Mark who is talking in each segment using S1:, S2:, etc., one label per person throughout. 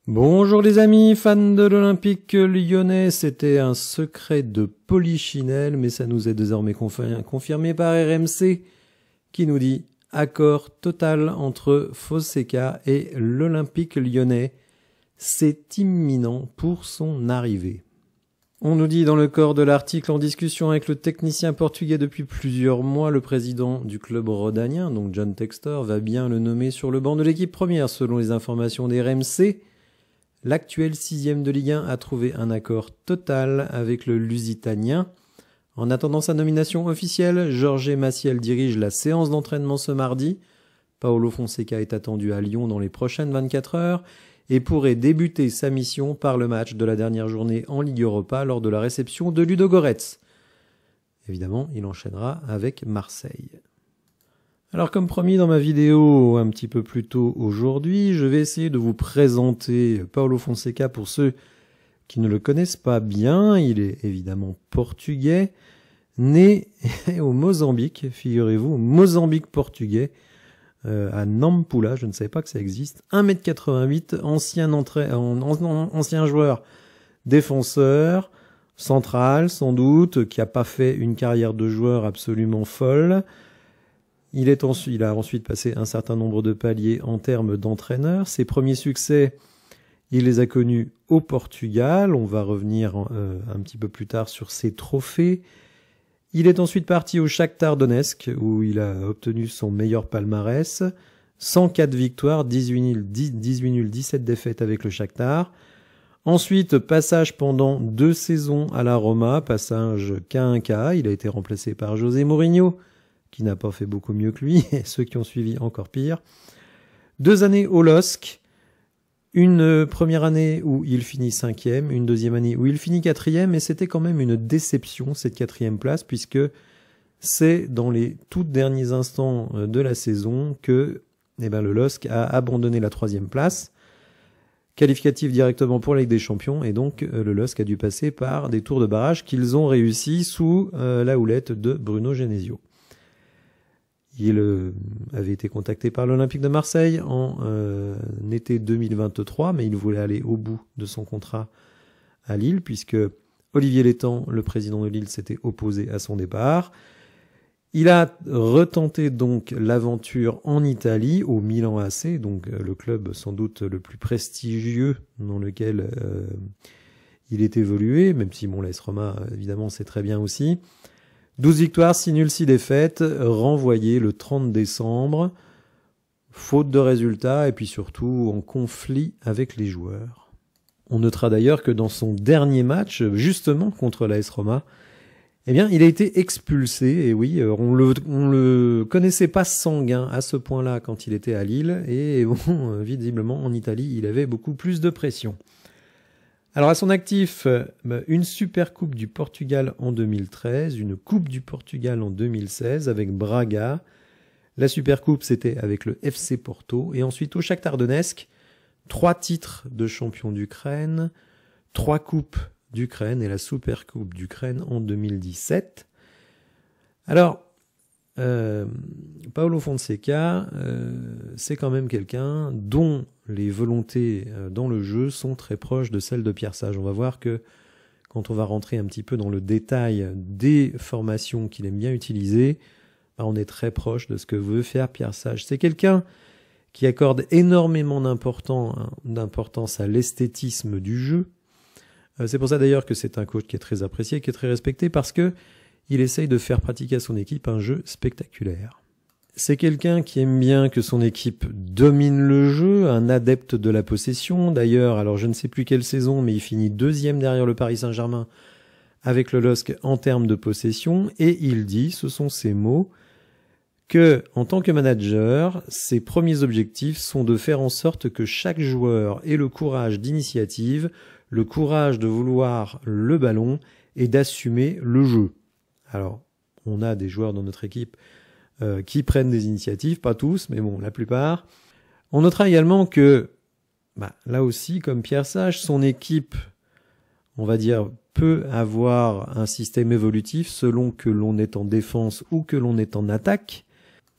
S1: Bonjour les amis, fans de l'Olympique lyonnais, c'était un secret de Polichinelle, mais ça nous est désormais confirmé par RMC, qui nous dit accord total entre Fonseca et l'Olympique lyonnais. C'est imminent pour son arrivée. On nous dit dans le corps de l'article, en discussion avec le technicien portugais depuis plusieurs mois, le président du club rhodanien, donc John Textor, va bien le nommer sur le banc de l'équipe première, selon les informations des RMC. L'actuel 6e de Ligue 1 a trouvé un accord total avec le Lusitanien. En attendant sa nomination officielle, Jorge Maciel dirige la séance d'entraînement ce mardi. Paulo Fonseca est attendu à Lyon dans les prochaines 24 heures et pourrait débuter sa mission par le match de la dernière journée en Ligue Europa lors de la réception de Ludogorets. Évidemment, il enchaînera avec Marseille. Alors comme promis dans ma vidéo un petit peu plus tôt aujourd'hui, je vais essayer de vous présenter Paulo Fonseca pour ceux qui ne le connaissent pas bien. Il est évidemment portugais, né au Mozambique, figurez-vous, Mozambique portugais, à Nampula, je ne savais pas que ça existe. 1m88, ancien joueur défenseur, central sans doute, qui n'a pas fait une carrière de joueur absolument folle. Il a ensuite passé un certain nombre de paliers en termes d'entraîneur. Ses premiers succès, il les a connus au Portugal. On va revenir un petit peu plus tard sur ses trophées. Il est ensuite parti au Shakhtar Donetsk, où il a obtenu son meilleur palmarès. 104 victoires, 18 nuls, 17 défaites avec le Shakhtar. Ensuite, passage pendant 2 saisons à la Roma, passage K1K. Il a été remplacé par José Mourinho, qui n'a pas fait beaucoup mieux que lui, et ceux qui ont suivi encore pire. 2 années au LOSC, une première année où il finit 5e, une deuxième année où il finit 4e, et c'était quand même une déception, cette 4e place, puisque c'est dans les tout derniers instants de la saison que le LOSC a abandonné la 3e place, qualificatif directement pour la Ligue des Champions, et donc le LOSC a dû passer par des tours de barrage qu'ils ont réussi sous la houlette de Bruno Genesio. Il avait été contacté par l'Olympique de Marseille en été 2023, mais il voulait aller au bout de son contrat à Lille, puisque Olivier Létang, le président de Lille, s'était opposé à son départ. Il a retenté donc l'aventure en Italie, au Milan AC, donc le club sans doute le plus prestigieux dans lequel il est évolué, même si l'AS Roma, évidemment, c'est très bien aussi. 12 victoires, 6 nuls, 6 défaites, renvoyé le 30 décembre, faute de résultats et puis surtout en conflit avec les joueurs. On notera d'ailleurs que dans son dernier match, justement contre l'AS Roma, il a été expulsé, et oui, on le connaissait pas sanguin à ce point-là quand il était à Lille, et bon, visiblement en Italie, il avait beaucoup plus de pression. Alors à son actif, une Super Coupe du Portugal en 2013, une Coupe du Portugal en 2016 avec Braga. La Super Coupe, c'était avec le FC Porto. Et ensuite au Shakhtar Donetsk, 3 titres de champion d'Ukraine, 3 coupes d'Ukraine et la Super Coupe d'Ukraine en 2017. Alors, Paulo Fonseca, c'est quand même quelqu'un dont les volontés dans le jeu sont très proches de celles de Pierre Sage. On va voir que quand on va rentrer un petit peu dans le détail des formations qu'il aime bien utiliser, on est très proche de ce que veut faire Pierre Sage. C'est quelqu'un qui accorde énormément d'importance à l'esthétisme du jeu. C'est pour ça d'ailleurs que c'est un coach qui est très apprécié, qui est très respecté, parce que il essaye de faire pratiquer à son équipe un jeu spectaculaire. C'est quelqu'un qui aime bien que son équipe domine le jeu, un adepte de la possession. D'ailleurs, alors je ne sais plus quelle saison, mais il finit 2e derrière le Paris Saint-Germain avec le LOSC en termes de possession. Et il dit, ce sont ses mots, que en tant que manager, ses premiers objectifs sont de faire en sorte que chaque joueur ait le courage d'initiative, le courage de vouloir le ballon et d'assumer le jeu. Alors, on a des joueurs dans notre équipe qui prennent des initiatives, pas tous, mais bon, la plupart. On notera également que, là aussi, comme Pierre Sage, son équipe, on va dire, peut avoir un système évolutif selon que l'on est en défense ou que l'on est en attaque.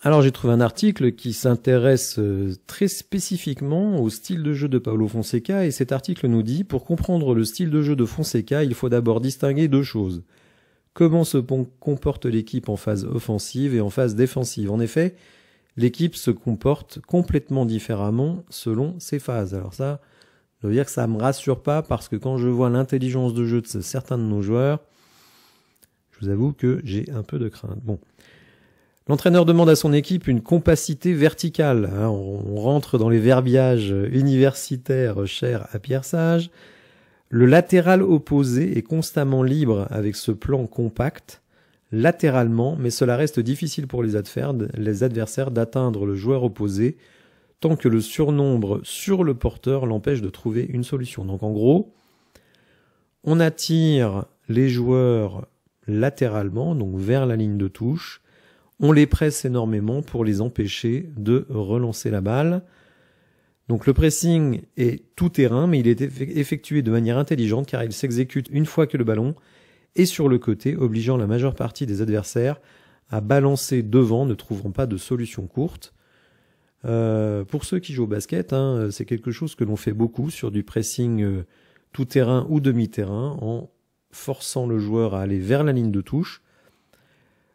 S1: Alors j'ai trouvé un article qui s'intéresse très spécifiquement au style de jeu de Paulo Fonseca, et cet article nous dit: pour comprendre le style de jeu de Fonseca, il faut d'abord distinguer deux choses. Comment se comporte l'équipe en phase offensive et en phase défensive. En effet, l'équipe se comporte complètement différemment selon ses phases. Alors ça, je veux dire que ça me rassure pas, parce que quand je vois l'intelligence de jeu de certains de nos joueurs, je vous avoue que j'ai un peu de crainte. Bon. L'entraîneur demande à son équipe une compacité verticale. On rentre dans les verbiages universitaires chers à Pierre Sage. Le latéral opposé est constamment libre avec ce plan compact, latéralement, mais cela reste difficile pour les adversaires d'atteindre le joueur opposé tant que le surnombre sur le porteur l'empêche de trouver une solution. Donc en gros, on attire les joueurs latéralement, donc vers la ligne de touche. On les presse énormément pour les empêcher de relancer la balle. Donc le pressing est tout terrain, mais il est effectué de manière intelligente car il s'exécute une fois que le ballon est sur le côté, obligeant la majeure partie des adversaires à balancer devant, ne trouvant pas de solution courte. Pour ceux qui jouent au basket, c'est quelque chose que l'on fait beaucoup sur du pressing tout terrain ou demi-terrain, en forçant le joueur à aller vers la ligne de touche.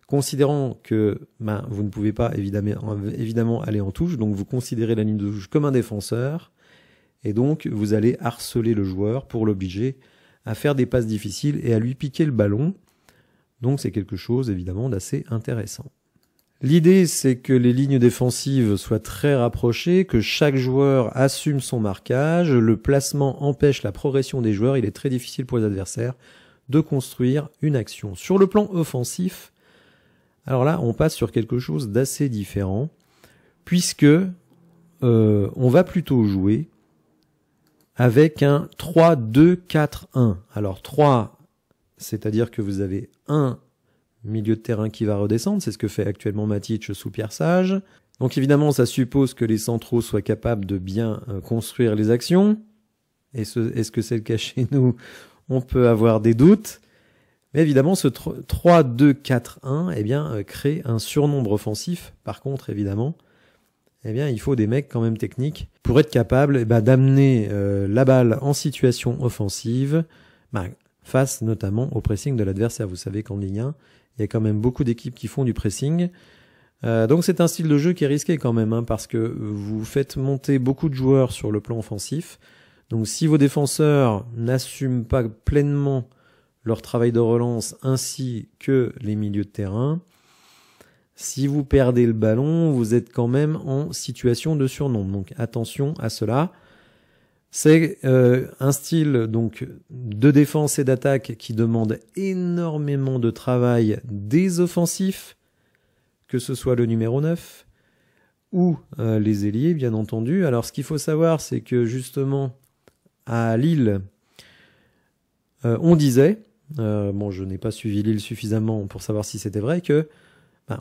S1: Considérant que vous ne pouvez pas évidemment aller en touche, donc vous considérez la ligne de touche comme un défenseur, et donc vous allez harceler le joueur pour l'obliger à faire des passes difficiles et à lui piquer le ballon. Donc c'est quelque chose évidemment d'assez intéressant. L'idée, c'est que les lignes défensives soient très rapprochées, que chaque joueur assume son marquage, le placement empêche la progression des joueurs, il est très difficile pour les adversaires de construire une action. Sur le plan offensif, alors là, on passe sur quelque chose d'assez différent, puisque on va plutôt jouer avec un 3-2-4-1. Alors 3, c'est-à-dire que vous avez un milieu de terrain qui va redescendre, c'est ce que fait actuellement Matic sous Pierre Sage. Donc évidemment, ça suppose que les centraux soient capables de bien construire les actions. Est-ce que c'est le cas chez nous? On peut avoir des doutes. Mais évidemment, ce 3-2-4-1 crée un surnombre offensif. Par contre, évidemment, il faut des mecs quand même techniques pour être capables d'amener la balle en situation offensive, face notamment au pressing de l'adversaire. Vous savez qu'en Ligue 1, il y a quand même beaucoup d'équipes qui font du pressing. Donc c'est un style de jeu qui est risqué quand même, parce que vous faites monter beaucoup de joueurs sur le plan offensif. Donc si vos défenseurs n'assument pas pleinement leur travail de relance ainsi que les milieux de terrain, si vous perdez le ballon, vous êtes quand même en situation de surnombre. Donc attention à cela. C'est un style donc de défense et d'attaque qui demande énormément de travail des offensifs, que ce soit le numéro 9 ou les ailiers, bien entendu. Alors ce qu'il faut savoir, c'est que justement à Lille, on disait, je n'ai pas suivi Lille suffisamment pour savoir si c'était vrai, que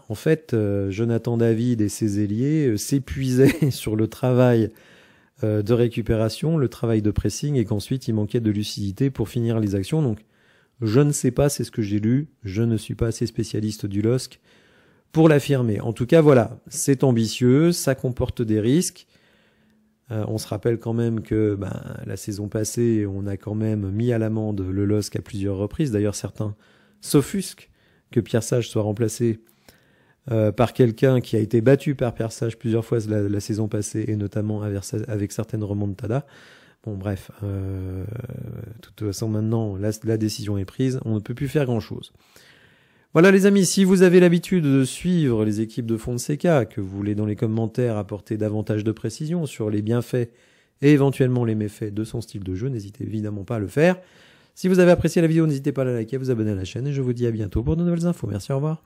S1: en fait Jonathan David et ses ailiers s'épuisaient sur le travail de récupération, le travail de pressing, et qu'ensuite il manquait de lucidité pour finir les actions. Donc je ne sais pas, c'est ce que j'ai lu, je ne suis pas assez spécialiste du LOSC pour l'affirmer. En tout cas voilà, c'est ambitieux, ça comporte des risques. On se rappelle quand même que la saison passée, on a quand même mis à l'amende le LOSC à plusieurs reprises. D'ailleurs, certains s'offusquent que Pierre Sage soit remplacé par quelqu'un qui a été battu par Pierre Sage plusieurs fois la saison passée, et notamment avec certaines remontadas. Bon, bref, de toute façon, maintenant, la décision est prise, on ne peut plus faire grand-chose. Voilà les amis, si vous avez l'habitude de suivre les équipes de Fonseca, que vous voulez dans les commentaires apporter davantage de précision sur les bienfaits et éventuellement les méfaits de son style de jeu, n'hésitez évidemment pas à le faire. Si vous avez apprécié la vidéo, n'hésitez pas à la liker, à vous abonner à la chaîne, et je vous dis à bientôt pour de nouvelles infos. Merci, au revoir.